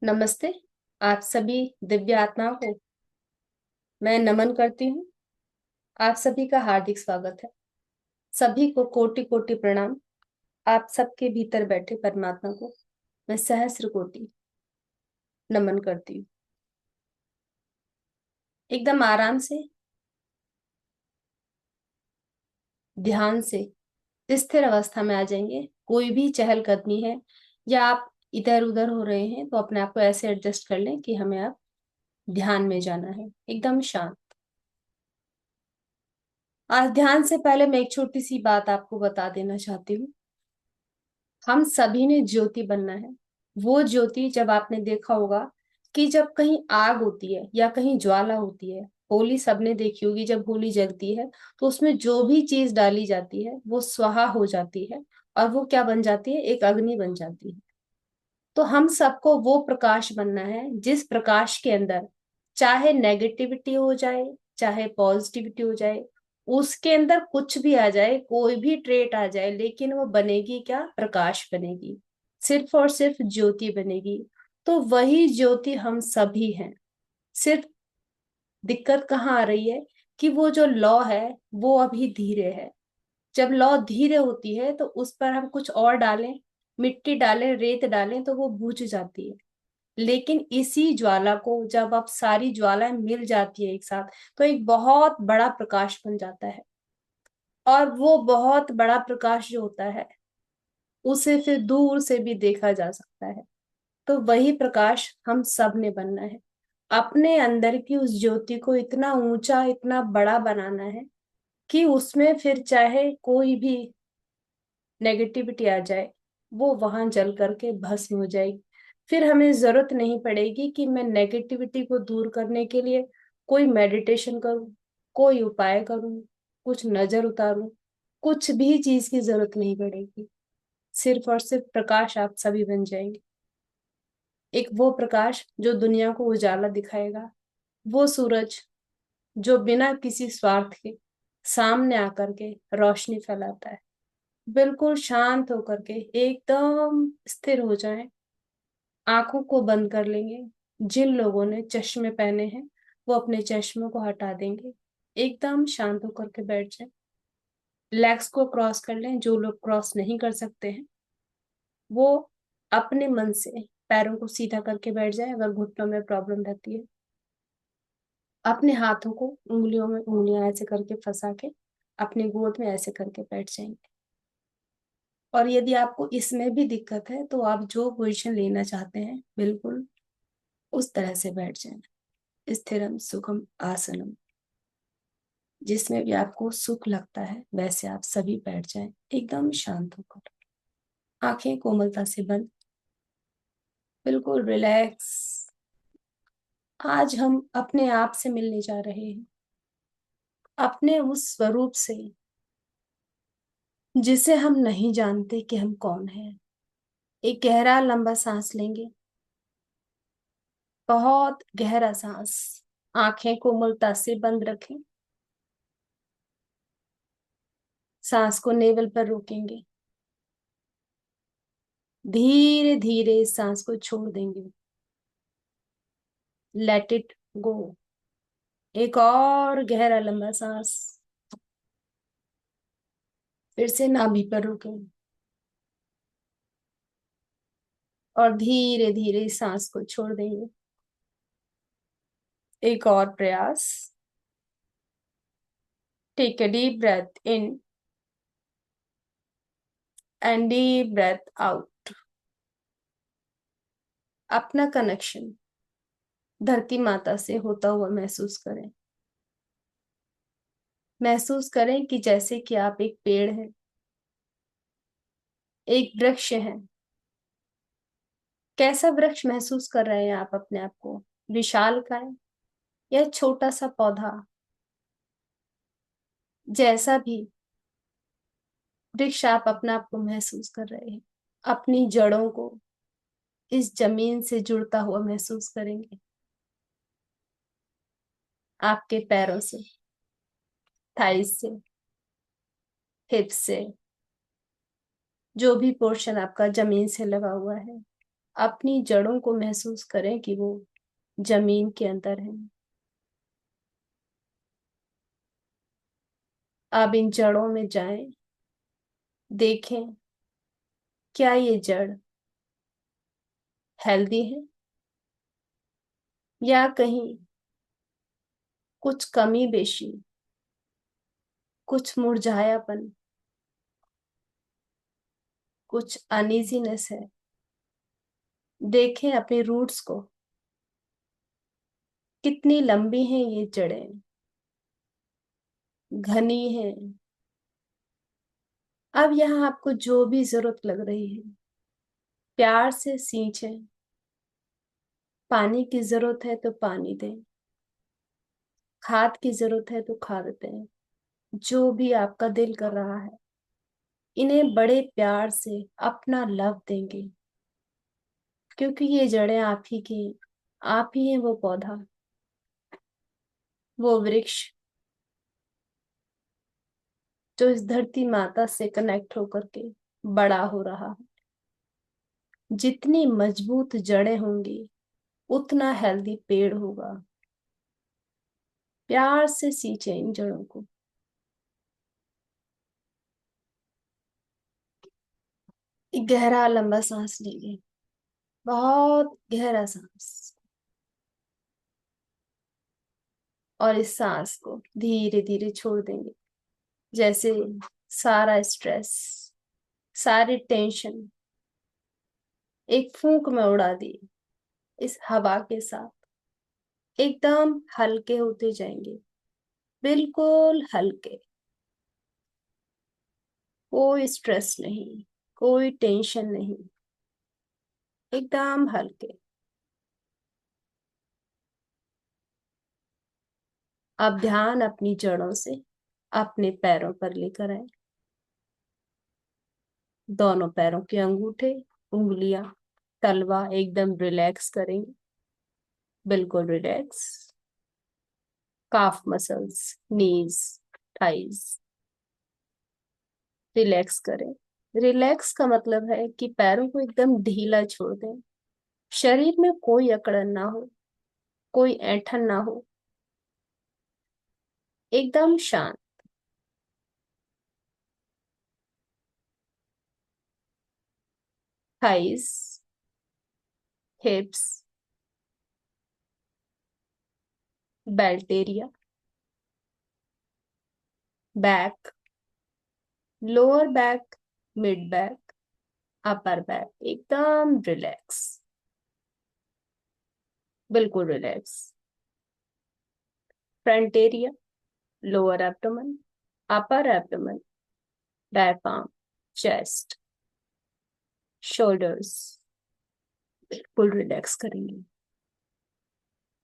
नमस्ते। आप सभी दिव्य आत्माओं को मैं नमन करती हूँ। आप सभी का हार्दिक स्वागत है। सभी को कोटि कोटि प्रणाम। आप सबके भीतर बैठे परमात्मा को मैं सहस्र कोटि नमन करती हूँ। एकदम आराम से, ध्यान से स्थिर अवस्था में आ जाएंगे। कोई भी चहलकदमी है या आप इधर उधर हो रहे हैं तो अपने आप को ऐसे एडजस्ट कर लें कि हमें अब ध्यान में जाना है, एकदम शांत। आज ध्यान से पहले मैं एक छोटी सी बात आपको बता देना चाहती हूँ। हम सभी ने ज्योति बनना है। वो ज्योति, जब आपने देखा होगा कि जब कहीं आग होती है या कहीं ज्वाला होती है, होली सबने देखी होगी, जब होली जलती है तो उसमें जो भी चीज डाली जाती है वो स्वाहा हो जाती है और वो क्या बन जाती है, एक अग्नि बन जाती है। तो हम सबको वो प्रकाश बनना है जिस प्रकाश के अंदर चाहे नेगेटिविटी हो जाए, चाहे पॉजिटिविटी हो जाए, उसके अंदर कुछ भी आ जाए, कोई भी ट्रेट आ जाए, लेकिन वो बनेगी क्या, प्रकाश बनेगी। सिर्फ और सिर्फ ज्योति बनेगी। तो वही ज्योति हम सभी हैं। सिर्फ दिक्कत कहाँ आ रही है कि वो जो लौ है वो अभी धीरे है। जब लौ धीरे होती है तो उस पर हम कुछ और डालें, मिट्टी डालें, रेत डालें तो वो बुझ जाती है। लेकिन इसी ज्वाला को जब आप सारी ज्वालाएं मिल जाती है एक साथ, तो एक बहुत बड़ा प्रकाश बन जाता है। और वो बहुत बड़ा प्रकाश जो होता है उसे फिर दूर से भी देखा जा सकता है। तो वही प्रकाश हम सब ने बनना है। अपने अंदर की उस ज्योति को इतना ऊंचा, इतना बड़ा बनाना है कि उसमें फिर चाहे कोई भी नेगेटिविटी आ जाए, वो वहां जल करके भस्म हो जाएगी। फिर हमें जरूरत नहीं पड़ेगी कि मैं नेगेटिविटी को दूर करने के लिए कोई मेडिटेशन करूं, कोई उपाय करूं, कुछ नजर उतारूं। कुछ भी चीज की जरूरत नहीं पड़ेगी। सिर्फ और सिर्फ प्रकाश आप सभी बन जाएंगे। एक वो प्रकाश जो दुनिया को उजाला दिखाएगा। वो सूरज जो बिना किसी स्वार्थ के सामने आकर के रोशनी फैलाता है। बिल्कुल शांत होकर के एकदम स्थिर हो जाएं। आंखों को बंद कर लेंगे। जिन लोगों ने चश्मे पहने हैं वो अपने चश्मों को हटा देंगे। एकदम शांत होकर के बैठ जाएं। लेग्स को क्रॉस कर लें। जो लोग क्रॉस नहीं कर सकते हैं वो अपने मन से पैरों को सीधा करके बैठ जाए, अगर घुटनों में प्रॉब्लम रहती है। अपने हाथों को उंगलियों में उंगलियां ऐसे करके फंसा के अपनी गोद में ऐसे करके बैठ जाएंगे। और यदि आपको इसमें भी दिक्कत है तो आप जो पोजीशन लेना चाहते हैं बिल्कुल उस तरह से बैठ जाएं। स्थिरम सुखम आसनम, जिसमें भी आपको सुख लगता है वैसे आप सभी बैठ जाएं, एकदम शांत होकर। आंखें कोमलता से बंद, बिल्कुल रिलैक्स। आज हम अपने आप से मिलने जा रहे हैं, अपने उस स्वरूप से जिसे हम नहीं जानते कि हम कौन हैं। एक गहरा लंबा सांस लेंगे, बहुत गहरा सांस। आंखें कोमलता से बंद रखें। सांस को नेवल पर रोकेंगे। धीरे धीरे सांस को छोड़ देंगे। Let it go. एक और गहरा लंबा सांस। फिर से नाभि पर रोकें और धीरे धीरे सांस को छोड़ देंगे। एक और प्रयास। Take a deep breath in and deep breath out. अपना कनेक्शन धरती माता से होता हुआ महसूस करें। महसूस करें कि जैसे कि आप एक पेड़ हैं, एक वृक्ष हैं। कैसा वृक्ष महसूस कर रहे हैं आप अपने आप को? विशाल का है या छोटा सा पौधा? जैसा भी वृक्ष आप अपना आप को महसूस कर रहे हैं, अपनी जड़ों को इस जमीन से जुड़ता हुआ महसूस करेंगे। आपके पैरों से, थाइस से, हिप से, जो भी पोर्शन आपका जमीन से लगा हुआ है, अपनी जड़ों को महसूस करें कि वो जमीन के अंदर है। अब इन जड़ों में जाएं, देखें क्या ये जड़ हेल्दी है या कहीं कुछ कमी बेशी, कुछ मुरझायापन, कुछ अनईजीनेस है। देखें अपने रूट्स को, कितनी लंबी हैं ये जड़ें, घनी है। अब यहाँ आपको जो भी जरूरत लग रही है प्यार से सींचें। पानी की जरूरत है तो पानी दें, खाद की जरूरत है तो खाद दें। जो भी आपका दिल कर रहा है, इन्हें बड़े प्यार से अपना लव देंगे, क्योंकि ये जड़ें आप ही की हैं। आप ही हैं वो पौधा, वो वृक्ष जो इस धरती माता से कनेक्ट होकर के बड़ा हो रहा है। जितनी मजबूत जड़ें होंगी उतना हेल्दी पेड़ होगा। प्यार से सींचे इन जड़ों को। एक गहरा लंबा सांस लीजिए, बहुत गहरा सांस। और इस सांस को धीरे धीरे छोड़ देंगे, जैसे सारा स्ट्रेस, सारी टेंशन एक फूंक में उड़ा दी इस हवा के साथ। एकदम हल्के होते जाएंगे, बिल्कुल हल्के। कोई स्ट्रेस नहीं, कोई टेंशन नहीं, एकदम हल्के। अब ध्यान अपनी जड़ों से अपने पैरों पर लेकर आए। दोनों पैरों के अंगूठे, उंगलियां, तलवा एकदम रिलैक्स करेंगे, बिल्कुल रिलैक्स। काफ मसल्स, नीज, थाइज रिलैक्स करें। रिलैक्स का मतलब है कि पैरों को एकदम ढीला छोड़ दें। शरीर में कोई अकड़न ना हो, कोई ऐंठन ना हो, एकदम शांत। Thighs, हिप्स, belt area, back, lower back, mid back, upper back एकदम रिलैक्स, बिल्कुल relax. Front area, lower abdomen, upper abdomen, diaphragm, chest, shoulders बिल्कुल रिलैक्स करेंगे।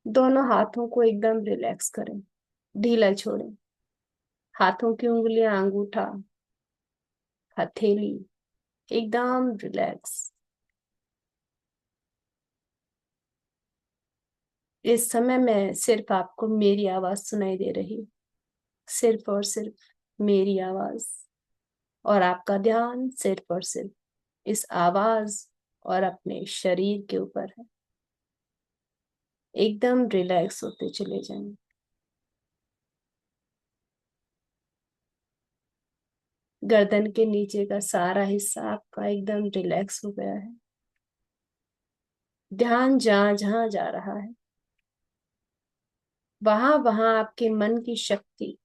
दोनों हाथों को एकदम रिलैक्स करें, ढीला छोड़ें। हाथों की उंगलियां, अंगूठा, हथेली एकदम रिलैक्स। इस समय में सिर्फ आपको मेरी आवाज सुनाई दे रही है, सिर्फ और सिर्फ मेरी आवाज। और आपका ध्यान सिर्फ और सिर्फ इस आवाज और अपने शरीर के ऊपर है। एकदम रिलैक्स होते चले जाएं। गर्दन के नीचे का सारा हिस्सा आपका एकदम रिलैक्स हो गया है। ध्यान जहां जहां जा रहा है, वहां वहां आपके मन की शक्ति,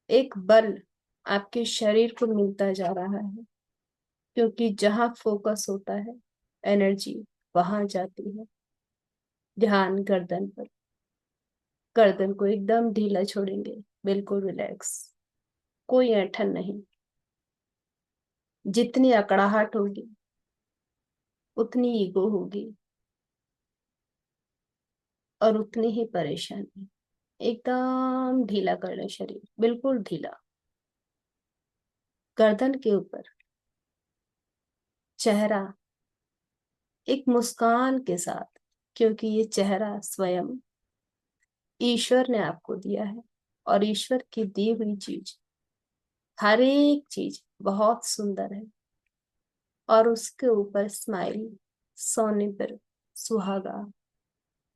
एक बल आपके शरीर को मिलता जा रहा है। क्योंकि जहां फोकस होता है, एनर्जी वहां जाती है। ध्यान गर्दन पर। गर्दन को एकदम ढीला छोड़ेंगे, बिल्कुल रिलैक्स, कोई ऐंठन नहीं। जितनी अकड़ाहट होगी उतनी ईगो होगी और उतनी ही परेशानी। एकदम ढीला कर ले शरीर, बिल्कुल ढीला। गर्दन के ऊपर चेहरा एक मुस्कान के साथ, क्योंकि ये चेहरा स्वयं ईश्वर ने आपको दिया है। और ईश्वर की दी हुई चीज, हर एक चीज बहुत सुंदर है। और उसके ऊपर स्माइल, सोने पर सुहागा।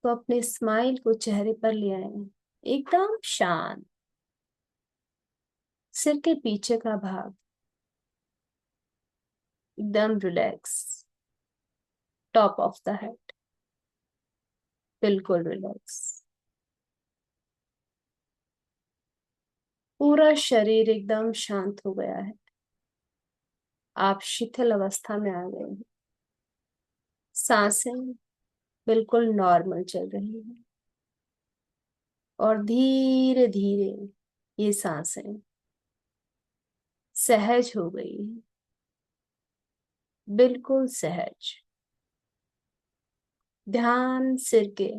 तो अपने स्माइल को चेहरे पर ले आए, एकदम शांत। सिर के पीछे का भाग एकदम relax. Top of the head बिल्कुल रिलैक्स। पूरा शरीर एकदम शांत हो गया है। आप शिथिल अवस्था में आ गए हैं। सांसें बिल्कुल नॉर्मल चल रही है, और धीरे धीरे ये सांसें सहज हो गई है, बिल्कुल सहज। ध्यान सिर के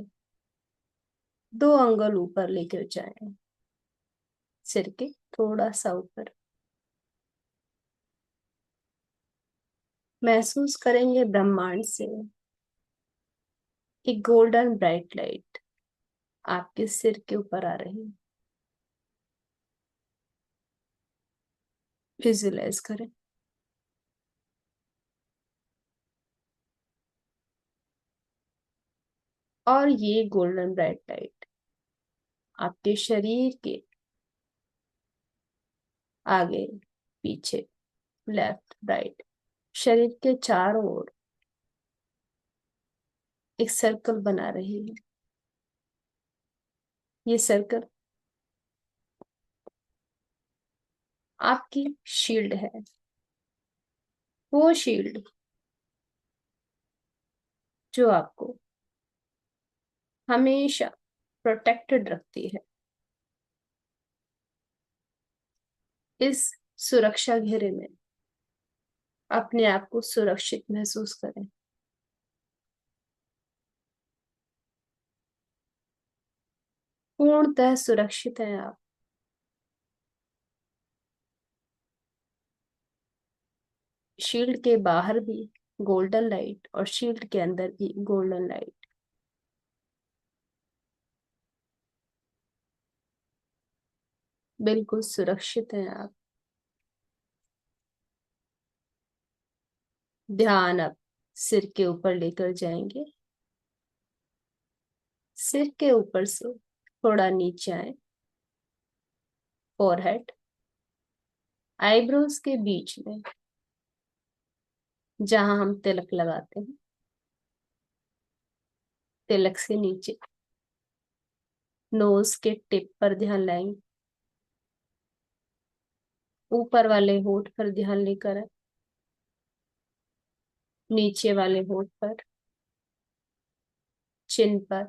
2 अंगुल ऊपर लेकर जाएं, सिर के थोड़ा सा ऊपर। महसूस करेंगे ब्रह्मांड से एक गोल्डन ब्राइट लाइट आपके सिर के ऊपर आ रही है। विजुअलाइज करें। और ये गोल्डन ब्राइट लाइट आपके शरीर के आगे पीछे, लेफ्ट राइट, शरीर के चारों ओर एक सर्कल बना रही है। ये सर्कल आपकी शील्ड है। वो शील्ड जो आपको हमेशा प्रोटेक्टेड रखती है। इस सुरक्षा घेरे में अपने आप को सुरक्षित महसूस करें। पूर्णतः सुरक्षित हैं आप। शील्ड के बाहर भी गोल्डन लाइट और शील्ड के अंदर भी गोल्डन लाइट। बिल्कुल सुरक्षित हैं आप। ध्यान अब सिर के ऊपर लेकर जाएंगे। सिर के ऊपर से थोड़ा नीचे आए, फोरहेड, आईब्रोज के बीच में जहां हम तिलक लगाते हैं, तिलक से नीचे नोज के टिप पर ध्यान लाएंगे। ऊपर वाले होठ पर ध्यान लेकर आए, नीचे वाले होठ पर, चिन पर,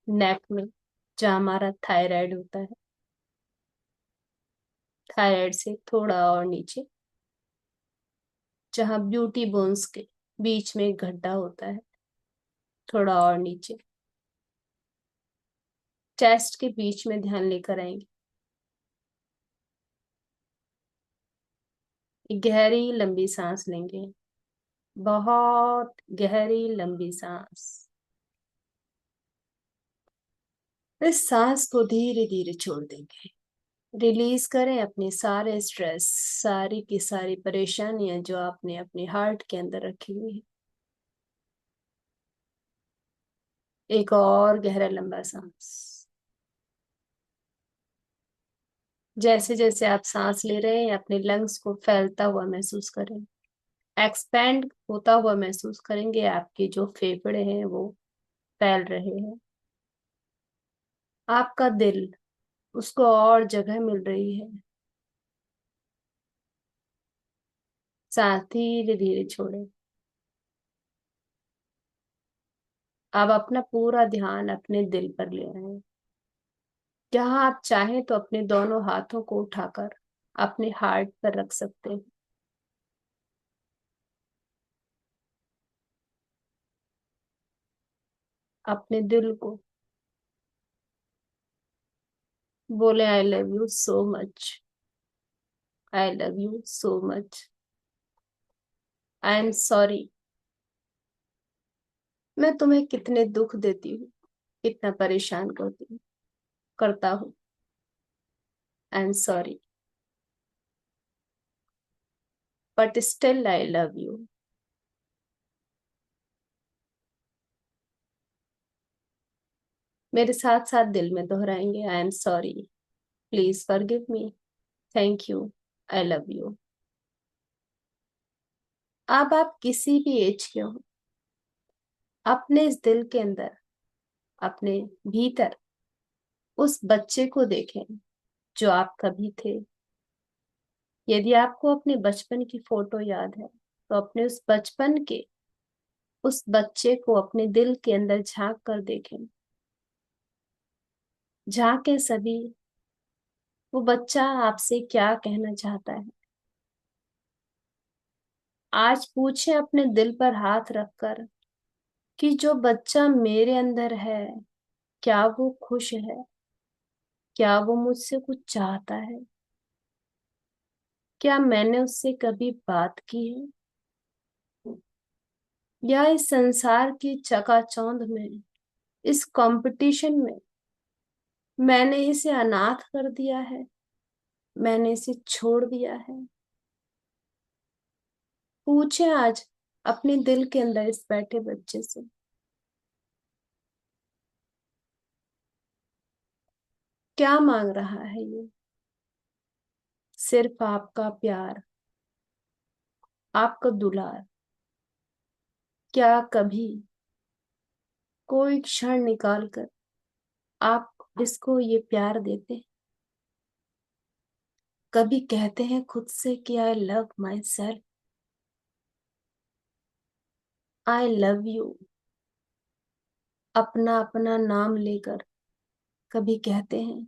नेक में जहां हमारा थायराइड होता है, थायराइड से थोड़ा और नीचे जहां ब्यूटी बोन्स के बीच में एक गड्ढा होता है, थोड़ा और नीचे चेस्ट के बीच में ध्यान लेकर आएंगे। एक गहरी लंबी सांस लेंगे, बहुत गहरी लंबी सांस। इस सांस को धीरे धीरे छोड़ देंगे। रिलीज करें अपने सारे स्ट्रेस, सारी की सारी परेशानियां जो आपने अपने हार्ट के अंदर रखी हुई है। एक और गहरा लंबा सांस। जैसे जैसे आप सांस ले रहे हैं अपने लंग्स को फैलता हुआ महसूस करें, एक्सपैंड होता हुआ महसूस करेंगे। आपके जो फेफड़े हैं वो फैल रहे हैं। आपका दिल, उसको और जगह मिल रही है। सांस धीरे धीरे छोड़ें। अब अपना पूरा ध्यान अपने दिल पर ले आए। जहां आप चाहें तो अपने दोनों हाथों को उठाकर अपने हार्ट पर रख सकते हैं। अपने दिल को बोले, I love you so much, I love you so much, I am sorry. मैं तुम्हें कितने दुख देती हूँ, कितना परेशान करता हूँ। I am sorry. But still I love you. मेरे साथ साथ दिल में दोहराएंगे, I am sorry, please forgive me, thank you, I love you. अब आप किसी भी एज के हो, अपने इस दिल के अंदर, अपने भीतर उस बच्चे को देखें जो आप कभी थे। यदि आपको अपने बचपन की फोटो याद है, तो अपने उस बचपन के उस बच्चे को अपने दिल के अंदर झांक कर देखें। झांके सभी, वो बच्चा आपसे क्या कहना चाहता है। आज पूछे अपने दिल पर हाथ रखकर कि जो बच्चा मेरे अंदर है, क्या वो खुश है? क्या वो मुझसे कुछ चाहता है? क्या मैंने उससे कभी बात की है? या इस संसार की चकाचौंध में, इस कंपटीशन में मैंने इसे अनाथ कर दिया है, मैंने इसे छोड़ दिया है? पूछे आज अपने दिल के अंदर इस बैठे बच्चे से। क्या मांग रहा है ये? सिर्फ आपका प्यार, आपका दुलार। क्या कभी कोई क्षण निकाल कर आप इसको ये प्यार देते हैं? कभी कहते हैं खुद से कि I love my self, I love you, अपना अपना नाम लेकर कभी कहते हैं?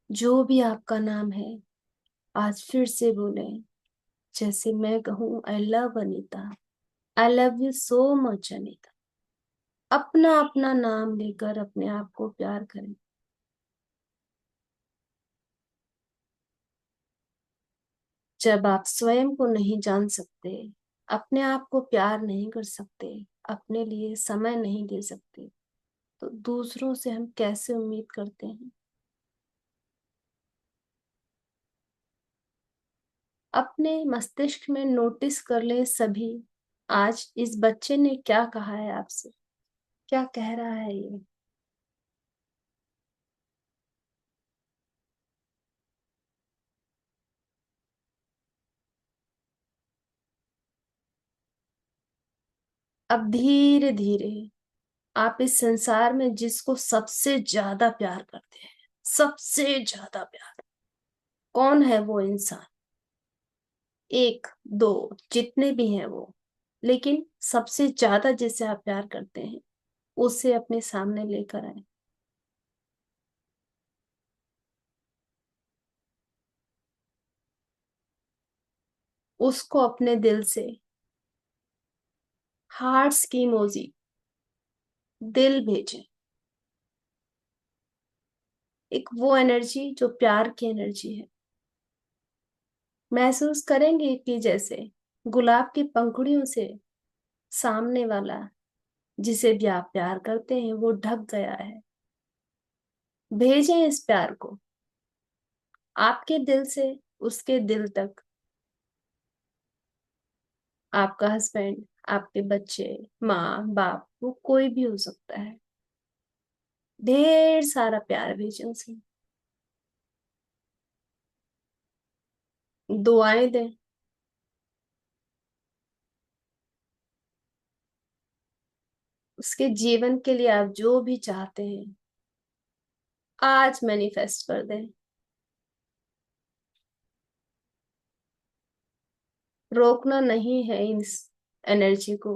जो भी आपका नाम है, आज फिर से बोले, जैसे मैं कहूँ I love Anita, I love you so much Anita. अपना अपना नाम लेकर अपने आप को प्यार करें। जब आप स्वयं को नहीं जान सकते, अपने आप को प्यार नहीं कर सकते, अपने लिए समय नहीं दे सकते, तो दूसरों से हम कैसे उम्मीद करते हैं? अपने मस्तिष्क में नोटिस कर ले सभी, आज इस बच्चे ने क्या कहा है आपसे, क्या कह रहा है ये? अब धीरे धीरे आप इस संसार में जिसको सबसे ज्यादा प्यार करते हैं, सबसे ज्यादा प्यार, कौन है वो इंसान? एक, दो, जितने भी हैं वो, लेकिन सबसे ज्यादा जिससे आप प्यार करते हैं, उसे अपने सामने लेकर आए। उसको अपने दिल से हार्ट्स की इमोजी, दिल भेजें। एक वो एनर्जी जो प्यार की एनर्जी है। महसूस करेंगे कि जैसे गुलाब की पंखुड़ियों से सामने वाला, जिसे भी आप प्यार करते हैं, वो ढक गया है। भेजें इस प्यार को आपके दिल से उसके दिल तक। आपका हस्बैंड, आपके बच्चे, माँ बाप, वो कोई भी हो सकता है। ढेर सारा प्यार भेजें उसे। दुआएं दें। उसके जीवन के लिए आप जो भी चाहते हैं, आज मैनिफेस्ट कर दें। रोकना नहीं है इस एनर्जी को।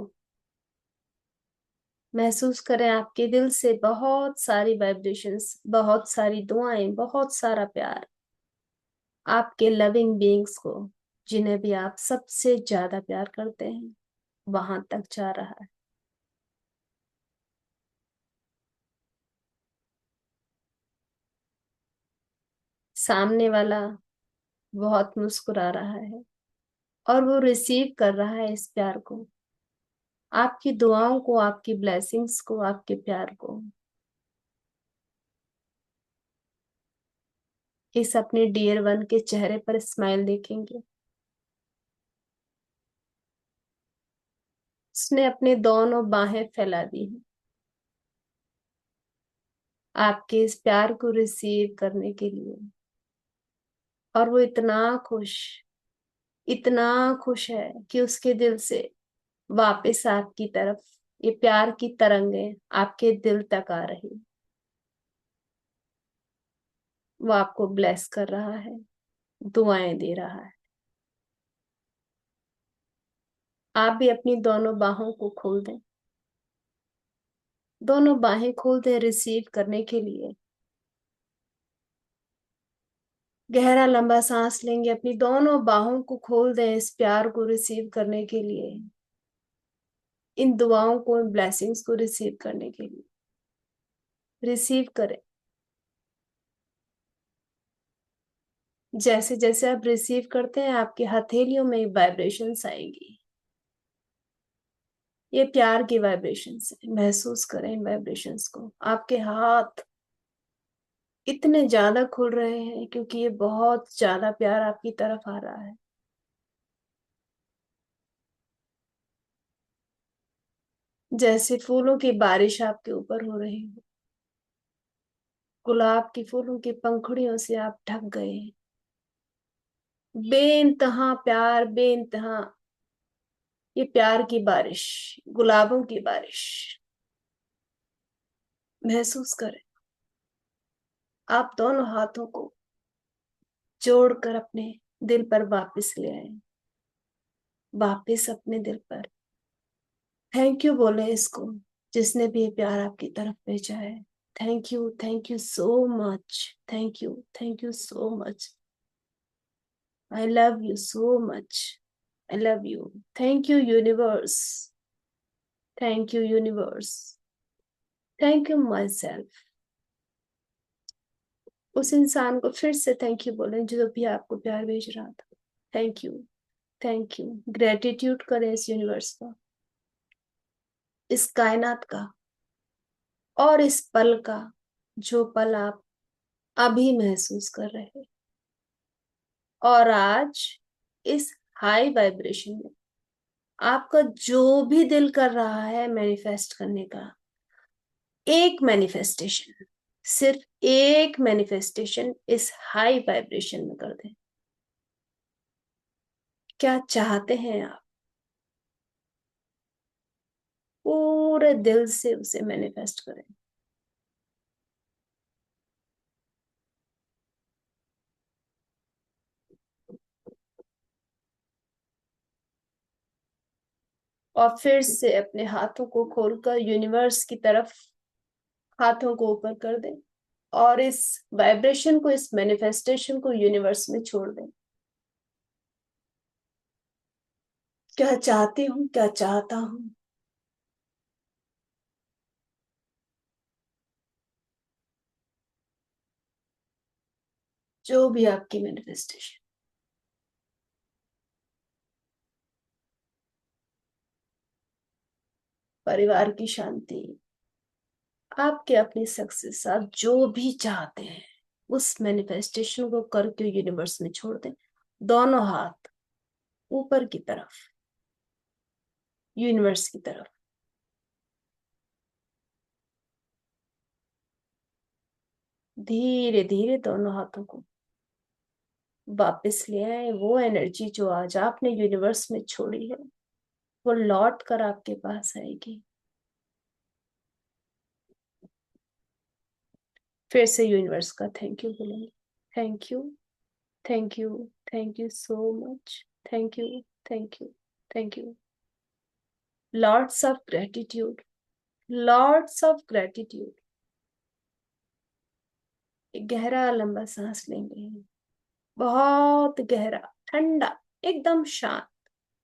महसूस करें आपके दिल से बहुत सारी वाइब्रेशंस, बहुत सारी दुआएं, बहुत सारा प्यार आपके लविंग बीइंग्स को, जिन्हें भी आप सबसे ज्यादा प्यार करते हैं, वहां तक जा रहा है। सामने वाला बहुत मुस्कुरा रहा है और वो रिसीव कर रहा है इस प्यार को, आपकी दुआओं को, आपकी ब्लेसिंग्स को, आपके प्यार को। इस अपने डियर वन के चेहरे पर स्माइल देखेंगे। उसने अपने दोनों बाहें फैला दी हैं आपके इस प्यार को रिसीव करने के लिए। और वो इतना खुश है कि उसके दिल से वापस आपकी तरफ ये प्यार की तरंगें आपके दिल तक आ रही। वो आपको ब्लेस कर रहा है, दुआएं दे रहा है। आप भी अपनी दोनों बाहों को खोल दें, दोनों बाहें खोल दें रिसीव करने के लिए। गहरा लंबा सांस लेंगे, अपनी दोनों बाहों को खोल दें इस प्यार को रिसीव करने के लिए, इन दुआओं को, इन ब्लेसिंग्स को रिसीव करने के लिए। रिसीव करें। जैसे जैसे आप रिसीव करते हैं आपकी हथेलियों में वाइब्रेशंस आएगी। ये प्यार की वाइब्रेशंस है, महसूस करें इन वाइब्रेशंस को। आपके हाथ इतने ज्यादा खुल रहे हैं क्योंकि ये बहुत ज्यादा प्यार आपकी तरफ आ रहा है। जैसे फूलों की बारिश आपके ऊपर हो रही हो, गुलाब की फूलों की पंखुड़ियों से आप ढक गए हैं। बेइंतहा प्यार, बेइंतहा ये प्यार की बारिश, गुलाबों की बारिश महसूस करें। आप दोनों हाथों को जोड़कर अपने दिल पर वापस ले आए, वापस अपने दिल पर। थैंक यू बोले इसको, जिसने भी ये प्यार आपकी तरफ भेजा है। Thank you so much, thank you so much. I love you so much, I love you. Thank you universe, thank you universe, thank you my self. उस इंसान को फिर से थैंक यू बोले जो भी आपको प्यार भेज रहा था। Thank you, thank you. Gratitude करें इस यूनिवर्स का, इस कायनात का, और इस पल का, जो पल आप अभी महसूस कर रहे हैं। और आज इस हाई वाइब्रेशन में आपका जो भी दिल कर रहा है मैनिफेस्ट करने का, एक मैनिफेस्टेशन, सिर्फ एक मैनिफेस्टेशन इस हाई वाइब्रेशन में कर दें। क्या चाहते हैं आप, पूरे दिल से उसे मैनिफेस्ट करें। और फिर से अपने हाथों को खोलकर यूनिवर्स की तरफ हाथों को ऊपर कर दें और इस वाइब्रेशन को, इस मैनिफेस्टेशन को यूनिवर्स में छोड़ दें। क्या चाहती हूँ, क्या चाहता हूँ, जो भी आपकी मैनिफेस्टेशन। परिवार की शांति, आपके अपनी सक्सेस, आप जो भी चाहते हैं उस मैनिफेस्टेशन को करके यूनिवर्स में छोड़ दें। दोनों हाथ ऊपर की तरफ, यूनिवर्स की तरफ। धीरे धीरे दोनों हाथों को वापस ले आए। वो एनर्जी जो आज आपने यूनिवर्स में छोड़ी है वो लौट कर आपके पास आएगी। फिर से यूनिवर्स का थैंक यू बोलेंगे। Thank you, thank you, thank you so much. Thank you, thank you, thank you. Lots of gratitude, lots of gratitude. गहरा लंबा सांस लेंगे, बहुत गहरा, ठंडा, एकदम शांत,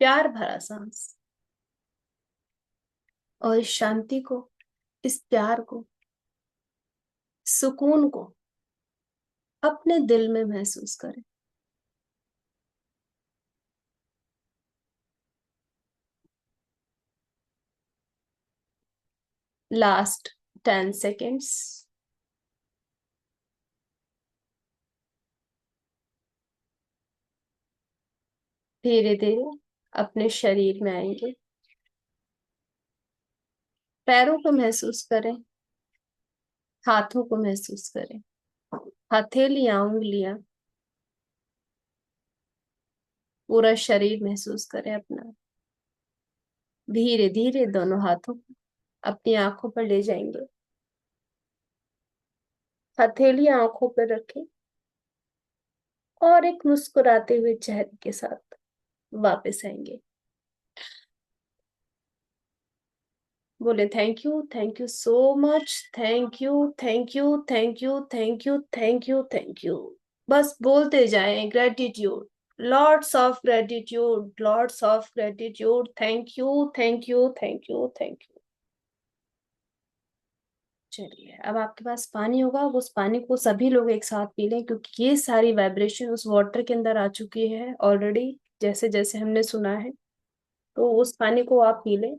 प्यार भरा सांस। और इस शांति को, इस प्यार को, सुकून को अपने दिल में महसूस करें। Last 10 seconds. धीरे धीरे अपने शरीर में आएंगे। पैरों को महसूस करें, हाथों को महसूस करें, हथेलियां, उंगलियां, पूरा शरीर महसूस करें अपना। धीरे धीरे दोनों हाथों को अपनी आंखों पर ले जाएंगे, हथेलियां आंखों पर रखें और एक मुस्कुराते हुए चेहरे के साथ वापस आएंगे। बोले thank you so much, thank you, thank you, thank you, thank you, thank you. बस बोलते जाएं gratitude, lots of gratitude, lots of gratitude, thank you, thank you, thank you, thank you. चलिए, अब आपके पास पानी होगा, उस पानी को सभी लोग एक साथ पी लें, क्योंकि ये सारी वाइब्रेशन उस वाटर के अंदर आ चुकी है ऑलरेडी, जैसे जैसे हमने सुना है। तो उस पानी को आप पी लें।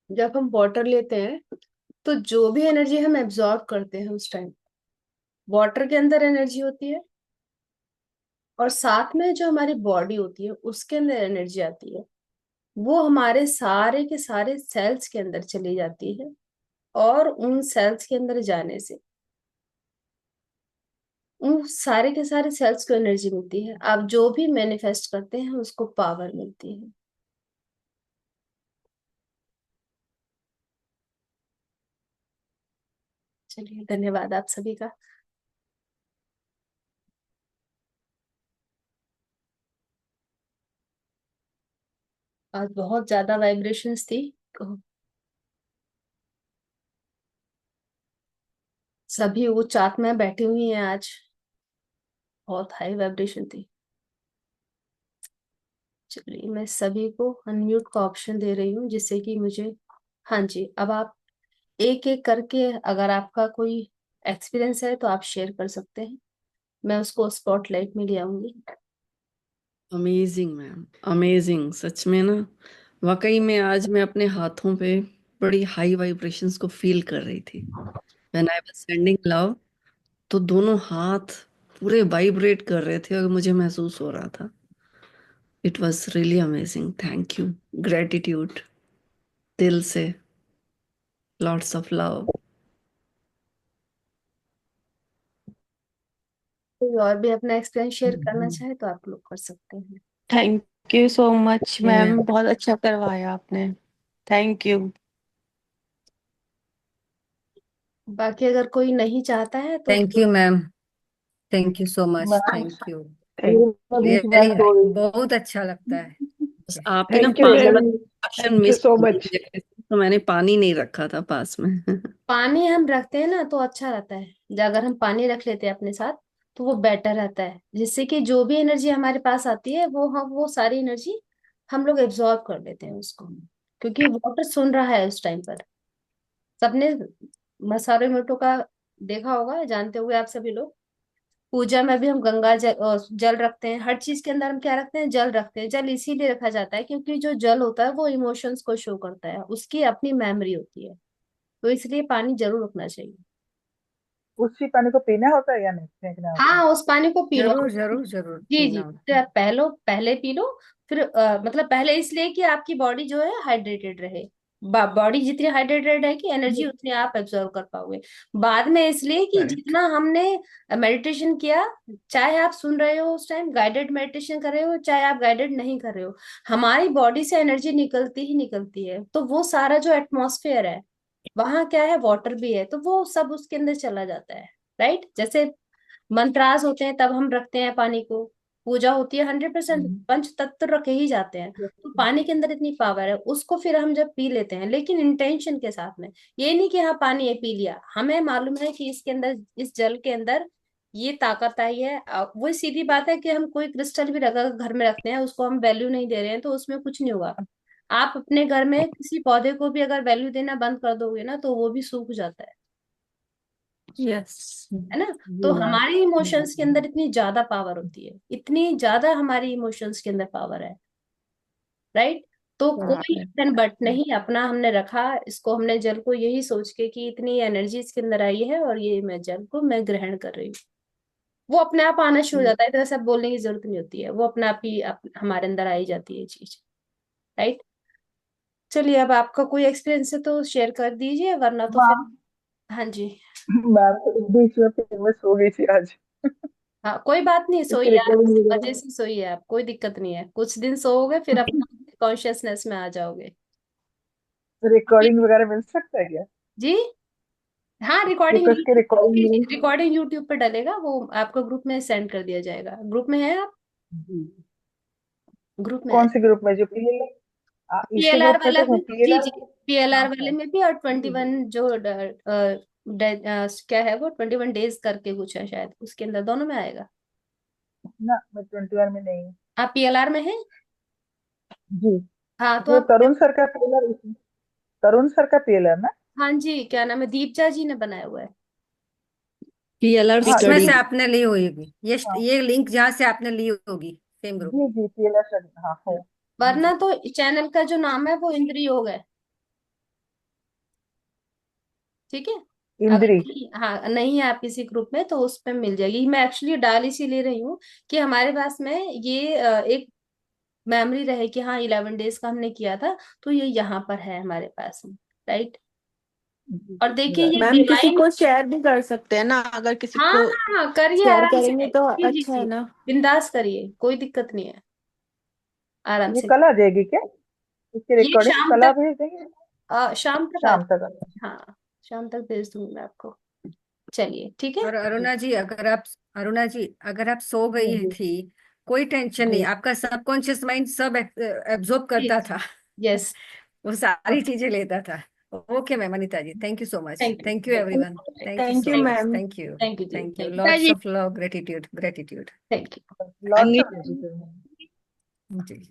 जब हम वाटर लेते हैं तो जो भी एनर्जी हम एब्जॉर्ब करते हैं उस टाइम, वाटर के अंदर एनर्जी होती है, और साथ में जो हमारी बॉडी होती है उसके अंदर एनर्जी आती है। वो हमारे सारे के सारे सेल्स के अंदर चली जाती है, और उन सेल्स के अंदर जाने से उन सारे के सारे सेल्स को एनर्जी मिलती है। आप जो भी मैनिफेस्ट करते हैं उसको पावर मिलती है। चलिए, धन्यवाद आप सभी का। आज बहुत ज्यादा वाइब्रेशंस थी। सभी वो चात में बैठी हुई हैं आज, बहुत हाई वाइब्रेशन थी। चलिए, मैं सभी को अनम्यूट का ऑप्शन दे रही हूँ, जिससे कि मुझे, हाँ जी, अब आप एक एक करके, अगर आपका कोई एक्सपीरियंस है तो आप शेयर कर सकते हैं, मैं उसको स्पॉटलाइट में ले आऊंगी। अमेजिंग मैम, अमेजिंग सच में ना। वाकई में आज मैं अपने हाथों पे बड़ी हाई वाइब्रेशंस को फील कर रही थी। When I was sending love, तो दोनों हाथ पूरे वाइब्रेट कर रहे थे और मुझे महसूस हो रहा था। It was really amazing, thank you, gratitude दिल से, लॉट्स ऑफ लव। कोई और भी अपना एक्सपीरियंस शेयर करना चाहे तो आप लोग कर सकते हैं। थैंक यू सो मच जी मैम, मैम। बहुत अच्छा करवाया आपने। Thank you. बाकी अगर कोई नहीं चाहता है तो thank you ma'am, thank you so much, ma'am thank you. Thank मैं बीच में रियली सॉरी। बहुत अच्छा लगता है। बस आपकी ना थैंक यू पानी रियली, वाली क्वेश्चन थैंक यू मिस सो हो मच। गई है, तो मैंने पानी नहीं रखा था पास में। पानी हम रखते हैं ना तो अच्छा रहता है। अगर हम पानी रख लेते हैं अपने साथ तो वो बेटर रहता है, जिससे कि जो भी एनर्जी हमारे पास आती है वो हम वो सारी एनर्जी हम लोग एब्जॉर्ब कर लेते हैं उसको, क्योंकि वाटर सुन रहा है उस टाइम पर। सबने मसारे मोटो का देखा होगा, जानते हुए आप सभी लोग। पूजा में भी हम गंगा जल, जल रखते हैं, हर चीज के अंदर हम क्या रखते हैं, जल रखते हैं। जल इसीलिए रखा जाता है क्योंकि जो जल होता है वो इमोशंस को शो करता है, उसकी अपनी मेमोरी होती है, तो इसलिए पानी जरूर रखना चाहिए। उसी पानी को पीना होता है या नहीं फेंकना होता है? हाँ, उस पानी को पीना जरूर होता है। जरूर जरूर जी जी, पीना होता तो है। पहले पी लो। फिर मतलब पहले इसलिए कि आपकी बॉडी जो है हाइड्रेटेड रहे। बॉडी जितनी हाइड्रेटेड है कि एनर्जी उतनी आप एब्जॉर्व कर पाओगे। बाद में इसलिए कि करेक्ट। जितना हमने मेडिटेशन किया, चाहे आप सुन रहे हो उस टाइम गाइडेड मेडिटेशन कर रहे हो, चाहे आप गाइडेड नहीं कर रहे हो, हमारी बॉडी से एनर्जी निकलती ही निकलती है। तो वो सारा जो एटमॉस्फेयर है, वहां क्या है, वाटर भी है, तो वो सब उसके अंदर चला जाता है। राइट, जैसे मंत्रास होते हैं तब हम रखते हैं पानी को, पूजा होती है 100% हम्म। पंच तत्व रखे ही जाते हैं। तो पानी के अंदर इतनी पावर है, उसको फिर हम जब पी लेते हैं, लेकिन इंटेंशन के साथ में, ये नहीं कि हाँ पानी ये पी लिया, हमें मालूम है कि इसके अंदर, इस जल के अंदर ये ताकत आई है। वो सीधी बात है कि हम कोई क्रिस्टल भी रखा घर में रखते हैं, उसको हम वैल्यू नहीं दे रहे हैं तो उसमें कुछ नहीं होगा। आप अपने घर में किसी पौधे को भी अगर वैल्यू देना बंद कर दोगे ना तो वो भी सूख जाता यस। है ना। तो जी मैम। हमारे इमोशंस के अंदर इतनी ज्यादा पावर होती है, इतनी ज्यादा हमारी इमोशंस के अंदर पावर है। राइट। तो कोई बराबर। धन बट नहीं, अपना हमने रखा इसको, हमने जल को यही सोच के कि इतनी एनर्जी इसके अंदर आई है और ये मैं जल को मैं ग्रहण कर रही हूँ, वो अपने आप आना शुरू हो जाता है, इतना सब बोलने की जरूरत नहीं होती है, वो अपने आप ही हमारे अंदर आई जाती है ये चीज। राइट। चलिए, अब आपका कोई एक्सपीरियंस है तो शेयर कर दीजिए, वरना तो फिर। मैम हाँ जी। मैम तो इस बीच में फिर मैं सो गई थी आज। हाँ, कोई बात नहीं, इसकी सोइए आप, रिकॉर्डिंग वगैरह वजह से सोइए आप, कोई दिक्कत नहीं है, कुछ दिन सोओगे फिर अपना कॉन्शियसनेस में आ जाओगे। रिकॉर्डिंग वगैरह मिल सकता है क्या? जी। हाँ, रिकॉर्डिंग क्योंकि उसकी रिकॉर्डिंग मिल। रिकॉर्डिंग यूट्यूब पे डलेगा, वो आपको ग्रुप में सेंड कर दिया जाएगा। ग्रुप में है आप? जी। ग्रुप में है। कौन से ग्रुप में? जो पीएलआर इसी पीएलआर ग्रुप में वाला तो हूँ, भी, जी पीएलआर। जी, पीएलआर हाँ वाले है। में भी, और जी जी। 21 जो क्या है वो 21 डेज करके कुछ है शायद, उसके अंदर दोनों में आएगा। ना, मैं 21 में नहीं हूँ। आप पीएलआर में हैं? जी। हाँ तो जो आप, तरुण सर का पीएलआर, तरुण सर का पीएलआर ना। हाँ जी, क्या नाम है, दीपचा जी ने बनाया हुआ है। PLR हाँ इसमें स्टडी। से आपने ली होगी हाँ। ये लिंक जहाँ से आपने ली होगी, सेम ग्रुप। जी जी, पीएलआर सर, हाँ हो। वरना तो चैनल का जो नाम है वो इंद्र योग है। ठीक है। अगर इंद्री। हाँ नहीं है आप किसी ग्रुप में तो उस पे मिल जाएगी। मैं एक्चुअली डाल इसीलिए रही हूँ कि हमारे पास में ये एक मेमोरी रहे कि हाँ 11 डेज का हमने किया था, तो ये यहाँ पर है हमारे पास में। राइट। जी और जी, देखिए ये right। मैम किसी डिवाइन। को शेयर भी कर सकते हैं ना, अगर किसी हाँ को हाँ, करिए शेयर आराम करेंगे से, तो जी जी अच्छा है जी, ना। बिंदास करिए, कोई दिक्कत नहीं है, आराम ये से। कल आ जाएगी क्या? इसकी ये रिकॉर्डिंग शाम कल आप तक, भेज देंगे? शाम तक आ शाम तक जाए, हाँ शाम तक भेज दूंगी मैं आपको। चलिए ठीक है। और अरुणा जी अगर आप सो जी गई जी थी, कोई टेंशन नहीं, जी आपका सबकॉन्शियस माइंड सब एब्जॉर्ब जी, करता था। यस। वो सारी चीजें लेता था। Okay ma'am, Anita ji, thank you so much, thank thank you you. Everyone, thank you thank so you much, ma'am. Thank you, thank you जी, thank you, thank you lots जी, of love, gratitude gratitude. Thank you. Lots अंगि of जी।